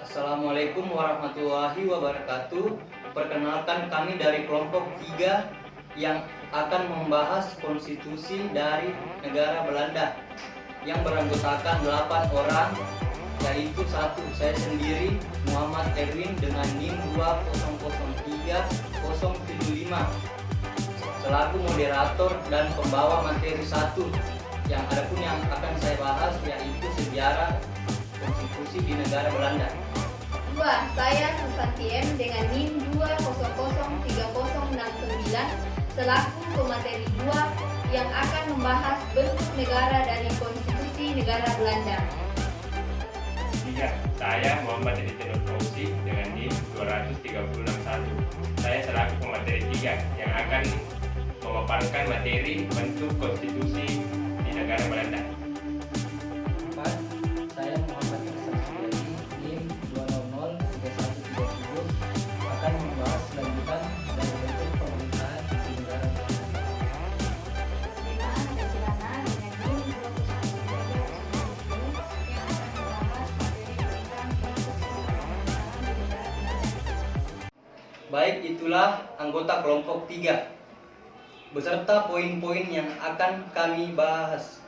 Assalamualaikum warahmatullahi wabarakatuh. Perkenalkan, kami dari kelompok 3 yang akan membahas konstitusi dari negara Belanda yang beranggotakan 8 orang, yaitu satu, saya sendiri Muhammad Erwin dengan NIM 2003075 selaku moderator dan pembawa materi 1. Yang akan saya bahas yaitu sejarah konstitusi di negara Belanda. 2. Saya Susanti M dengan NIM 2003069 selaku pemateri 2 yang akan membahas bentuk negara dari konstitusi negara Belanda. 3. Saya Muhammad Edi Fauzi dengan NIM 20361. Saya selaku pemateri 3 yang akan memaparkan materi bentuk konstitusi di negara Belanda. 4. Saya Muhammad Hasan Suryadi NIM 2003130 akan membahas lanjutan dari bentuk pemerintahan di negara Belanda. 5. Saya Kirana dengan NIM 21310 yang akan membahas materi tentang konstitusi pemerintahan di negara Belanda. Baik, itulah anggota kelompok 3 beserta poin-poin yang akan kami bahas.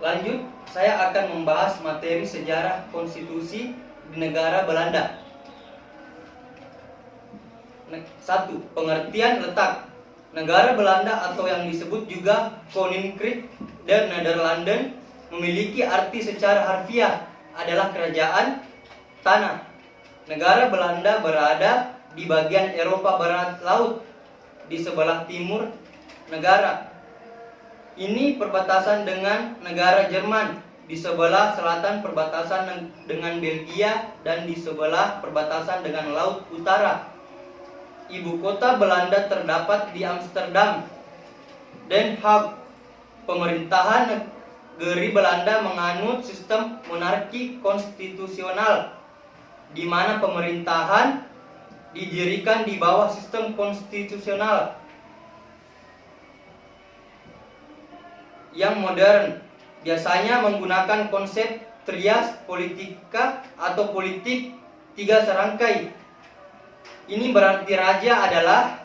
Lanjut, saya akan membahas materi sejarah konstitusi di negara Belanda. 1. Pengertian letak. Negara Belanda atau yang disebut juga Koninkrijk der Nederlanden memiliki arti secara harfiah adalah kerajaan tanah. Negara Belanda berada di bagian Eropa Barat Laut di sebelah timur negara. Ini perbatasan dengan negara Jerman, di sebelah selatan perbatasan dengan Belgia, dan di sebelah perbatasan dengan Laut Utara. Ibu kota Belanda terdapat di Amsterdam. Den Haag. Pemerintahan negeri Belanda menganut sistem monarki konstitusional, di mana pemerintahan didirikan di bawah sistem konstitusional yang modern, biasanya menggunakan konsep trias politika atau politik 3 serangkai. Ini berarti raja adalah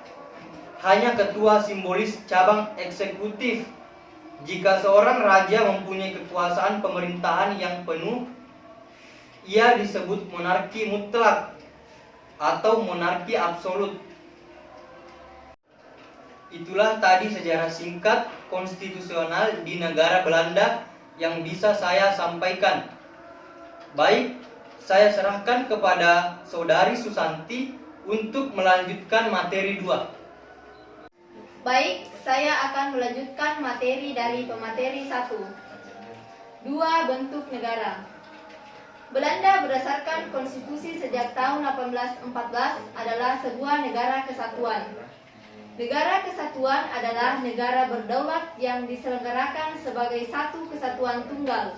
hanya ketua simbolis cabang eksekutif. Jika seorang raja mempunyai kekuasaan pemerintahan yang penuh, ia disebut monarki mutlak atau monarki absolut. Itulah tadi sejarah singkat konstitusional di negara Belanda yang bisa saya sampaikan. Baik, saya serahkan kepada Saudari Susanti untuk melanjutkan materi 2. Baik, saya akan melanjutkan materi dari pemateri 1. 2. Bentuk negara. Belanda berdasarkan konstitusi sejak tahun 1814 adalah sebuah negara kesatuan. Negara kesatuan adalah negara berdaulat yang diselenggarakan sebagai satu kesatuan tunggal,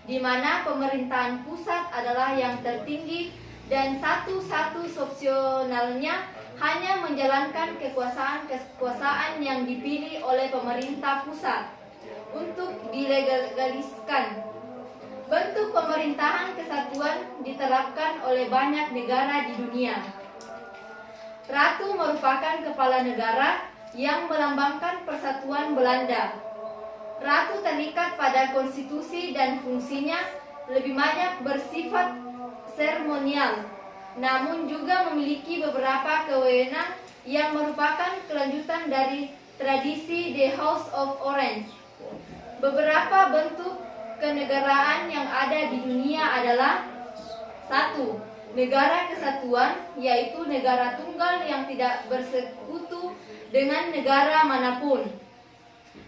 di mana pemerintahan pusat adalah yang tertinggi dan satu-satu opsionalnya hanya menjalankan kekuasaan yang dipilih oleh pemerintah pusat untuk dilegaliskan. Bentuk pemerintahan kesatuan diterapkan oleh banyak negara di dunia. Ratu merupakan kepala negara yang melambangkan persatuan Belanda. Ratu terikat pada konstitusi dan fungsinya lebih banyak bersifat seremonial, namun juga memiliki beberapa kewenangan yang merupakan kelanjutan dari tradisi The House of Orange. Beberapa bentuk kenegaraan yang ada di dunia adalah 1. Negara kesatuan, yaitu negara tunggal yang tidak bersekutu dengan negara manapun,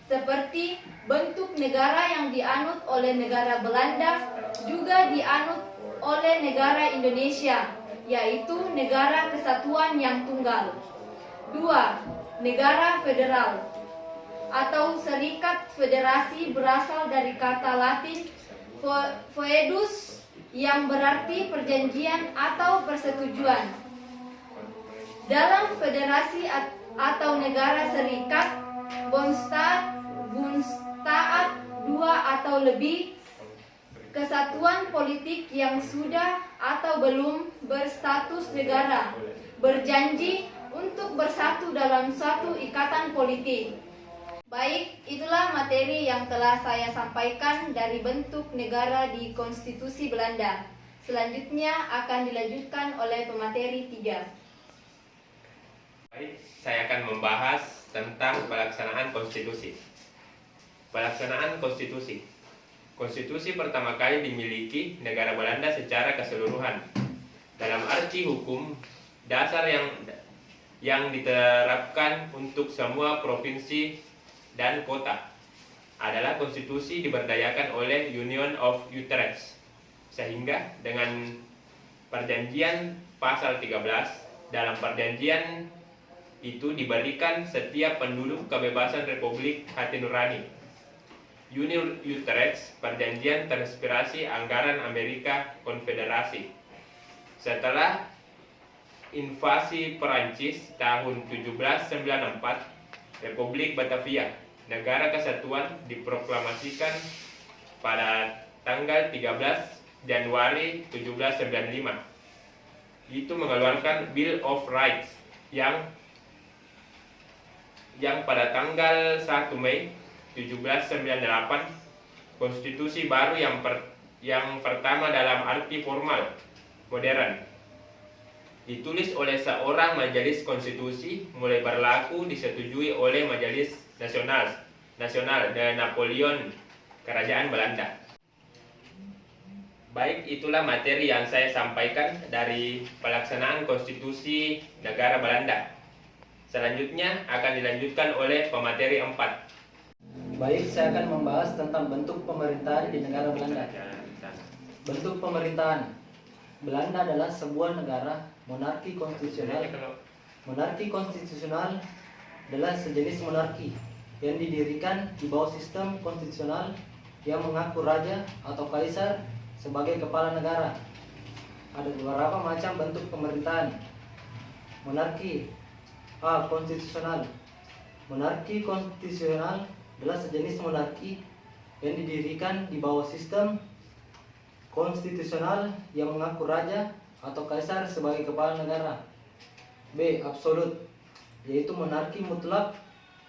seperti bentuk negara yang dianut oleh negara Belanda juga dianut oleh negara Indonesia, yaitu negara kesatuan yang tunggal. 2. Negara federal atau serikat federasi berasal dari kata Latin foedus yang berarti perjanjian atau persetujuan. Dalam federasi atau negara serikat, Bundesstaat 2 atau lebih Kesatuan politik yang sudah atau belum berstatus negara berjanji untuk bersatu dalam suatu ikatan politik. Baik, itulah materi yang telah saya sampaikan dari bentuk negara di Konstitusi Belanda. Selanjutnya akan dilanjutkan oleh pemateri 3. Baik, saya akan membahas tentang pelaksanaan konstitusi. Pelaksanaan konstitusi. Konstitusi pertama kali dimiliki negara Belanda secara keseluruhan. Dalam arti hukum, dasar yang diterapkan untuk semua provinsi dan kota adalah konstitusi diberdayakan oleh Union of Utrecht. Sehingga dengan perjanjian pasal 13, dalam perjanjian itu diberikan setiap penduduk kebebasan Republik hati nurani. Union Utrecht perjanjian terinspirasi anggaran Amerika Konfederasi. Setelah invasi Perancis tahun 1794, Republik Batavia, negara kesatuan, diproklamasikan pada tanggal 13 Januari 1795. Itu mengeluarkan Bill of Rights yang pada tanggal 1 Mei 1798, konstitusi baru yang pertama dalam arti formal modern, ditulis oleh seorang majelis konstitusi, mulai berlaku disetujui oleh Majelis Nasional de Napoleon, Kerajaan Belanda. Baik, itulah materi yang saya sampaikan dari pelaksanaan konstitusi negara Belanda. Selanjutnya akan dilanjutkan oleh pemateri 4. Baik, saya akan membahas tentang bentuk pemerintahan di negara Belanda. Bentuk pemerintahan Belanda adalah sebuah negara monarki konstitusional. Monarki konstitusional adalah sejenis monarki yang didirikan di bawah sistem konstitusional yang mengaku raja atau kaisar sebagai kepala negara. Ada beberapa macam bentuk pemerintahan. Monarki konstitusional. Monarki konstitusional adalah sejenis monarki yang didirikan di bawah sistem konstitusional yang mengaku raja atau kaisar sebagai kepala negara. B. Absolut, yaitu monarki mutlak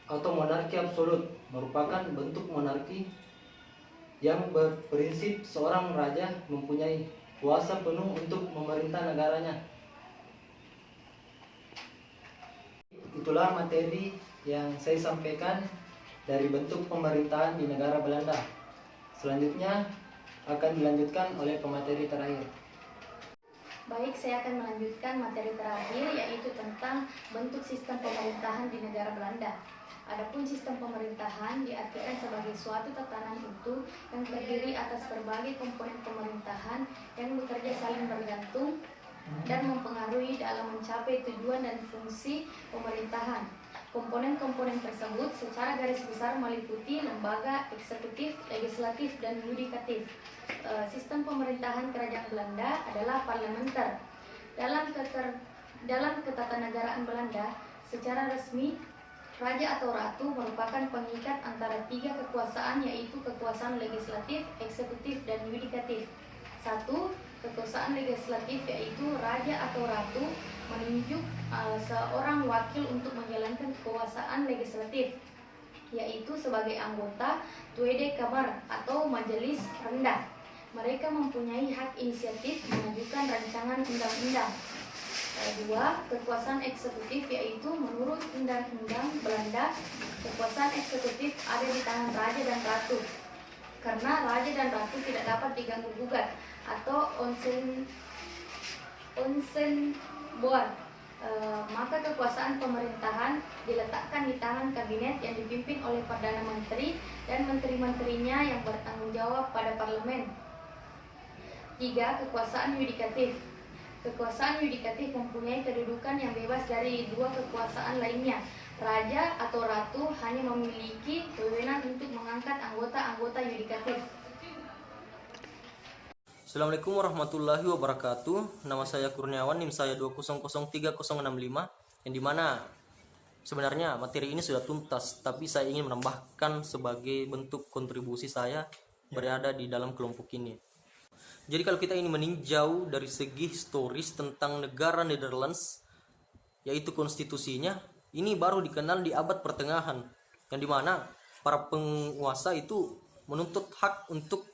atau monarki absolut, merupakan bentuk monarki yang berprinsip seorang raja mempunyai kuasa penuh untuk memerintah negaranya. Itulah materi yang saya sampaikan dari bentuk pemerintahan di negara Belanda. Selanjutnya akan dilanjutkan oleh pemateri terakhir. Baik, saya akan melanjutkan materi terakhir, yaitu tentang bentuk sistem pemerintahan di negara Belanda. Adapun sistem pemerintahan diartikan sebagai suatu tatanan utuh yang terdiri atas berbagai komponen pemerintahan yang bekerja saling bergantung dan mempengaruhi dalam mencapai tujuan dan fungsi pemerintahan. Komponen-komponen tersebut secara garis besar meliputi lembaga eksekutif, legislatif, dan yudikatif. Sistem pemerintahan kerajaan Belanda adalah parlementer. Dalam ketatanegaraan Belanda, secara resmi, raja atau ratu merupakan pengikat antara tiga kekuasaan, yaitu kekuasaan legislatif, eksekutif, dan yudikatif. 1. Kekuasaan legislatif, yaitu raja atau ratu menunjuk seorang wakil untuk menjalankan kekuasaan legislatif, yaitu sebagai anggota Tweede Kamer atau Majelis Rendah. Mereka mempunyai hak inisiatif mengajukan rancangan undang-undang. 2. Kekuasaan eksekutif, yaitu menurut undang-undang Belanda, kekuasaan eksekutif ada di tangan raja dan ratu. Karena raja dan ratu tidak dapat diganggu-gugat atau onsenboer, maka kekuasaan pemerintahan diletakkan di tangan kabinet yang dipimpin oleh Perdana Menteri dan menteri-menterinya yang bertanggung jawab pada parlemen. 3. Kekuasaan yudikatif. Kekuasaan yudikatif mempunyai kedudukan yang bebas dari dua kekuasaan lainnya. Raja atau ratu hanya memiliki wewenang untuk mengangkat anggota-anggota yudikatif. Assalamualaikum warahmatullahi wabarakatuh. Nama saya Kurniawan, NIM saya 2003065, yang dimana sebenarnya materi ini sudah tuntas, tapi saya ingin menambahkan sebagai bentuk kontribusi saya berada di dalam kelompok ini. Jadi kalau kita ini meninjau dari segi historis tentang negara Netherlands, yaitu konstitusinya, ini baru dikenal di abad pertengahan, yang dimana para penguasa itu menuntut hak untuk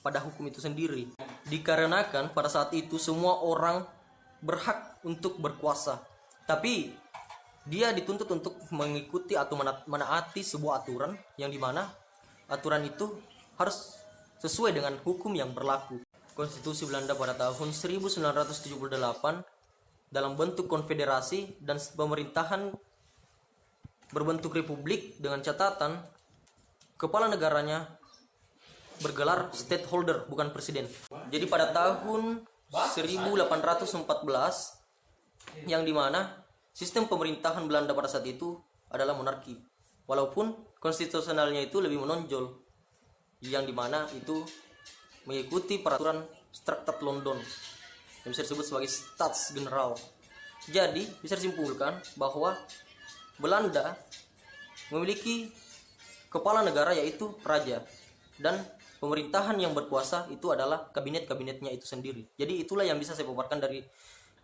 pada hukum itu sendiri. Dikarenakan pada saat itu semua orang berhak untuk berkuasa, tapi dia dituntut untuk mengikuti atau menaati sebuah aturan, yang dimana aturan itu harus sesuai dengan hukum yang berlaku. Konstitusi Belanda pada tahun 1978 dalam bentuk konfederasi dan pemerintahan berbentuk republik dengan catatan kepala negaranya bergelar stateholder, bukan presiden. Jadi pada tahun 1814 yang dimana sistem pemerintahan Belanda pada saat itu adalah monarki, walaupun konstitusionalnya itu lebih menonjol, yang dimana itu mengikuti peraturan Traktat London yang bisa disebut sebagai Staats General. Jadi bisa disimpulkan bahwa Belanda memiliki kepala negara yaitu raja, dan pemerintahan yang berkuasa itu adalah kabinet-kabinetnya itu sendiri. Jadi itulah yang bisa saya paparkan dari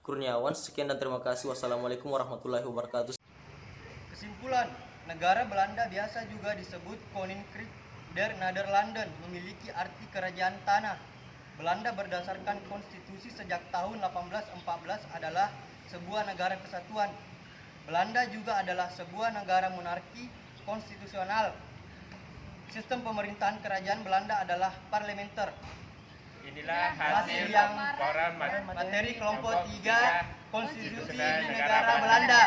Kurniawan. Sekian dan terima kasih. Wassalamualaikum warahmatullahi wabarakatuh. Kesimpulan, negara Belanda biasa juga disebut Koninkrijk der Nederlanden, memiliki arti kerajaan tanah. Belanda berdasarkan konstitusi sejak tahun 1814 adalah sebuah negara kesatuan. Belanda juga adalah sebuah negara monarki konstitusional. Sistem pemerintahan kerajaan Belanda adalah parlementer. Inilah hasil yang laporan materi kelompok 3 Konstitusi Negara Belanda.